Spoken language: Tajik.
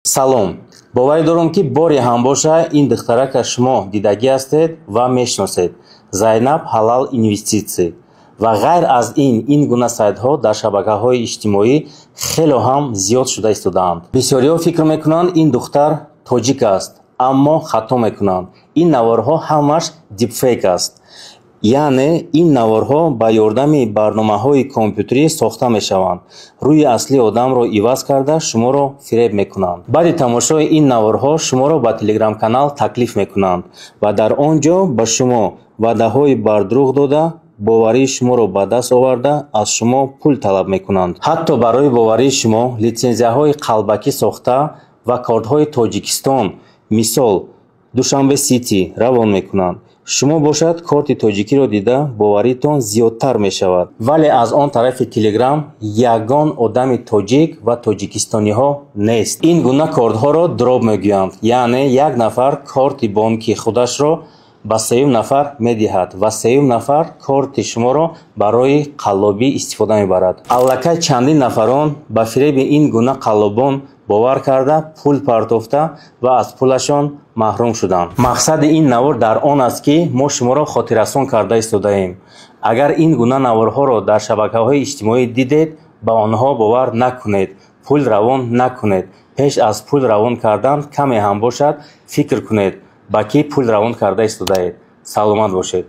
салом. боварӣ дорам ки боре ҳам боша ин духтарака шумо дидагӣ ҳастед ва мешиносед. Зайнаб Ҳалал инвеститсия. ва ғайр аз ин гуна сайтҳо дар шабакаҳои иҷтимоӣ хело ҳам зиёд шуда истодаанд. бисёриҳо фикр мекунанд ин духтар тоҷик аст, аммо хато мекунанд. Ин наворҳо ҳамаш дипфейк аст. яъне ин наворҳо ба ёрдами барномаҳои компютерӣ сохта мешаванд. рӯи аслии одамро иваз карда шуморо фиреб мекунанд. баъди тамошои ин наворҳо шуморо ба телеграм-канал таклиф мекунанд ва дар он ҷо ба шумо ваъдаҳои бардруғ дода, боварии шуморо ба даст оварда аз шумо пул талаб мекунанд. ҳатто барои боварии шумо литсензияҳои қалбакӣ сохта ва кортҳои Тоҷикистон, мисол Душанбе Сити равон мекунанд. шумо бошад корти тоҷикиро дида боваритон зиёдтар мешавад. вале аз он тарафи телеграм ягон одами тоҷик ва тоҷикистониҳо нест. ин гуна кортҳоро дроб мегӯянд, яъне як нафар корти бонкии худашро ба сеюм нафар медиҳад ва сеюм нафар корти шуморо барои қаллобӣ истифода мебарад. аллакай чандин нафарон ба фиреби ин гуна қаллобон бовар карда пул партофта ва аз пулашон маҳрум шуданд. мақсади ин навор дар он аст ки мо шуморо хотиррасон карда истодаем. агар ин гуна наворҳоро дар шабакаҳои иҷтимоӣ дидед, ба онҳо бовар накунед, пул равон накунед. пеш аз пул равон кардан каме ҳам бошад, фикр кунед ба кӣ пул равон карда истодаед. саломат бошед.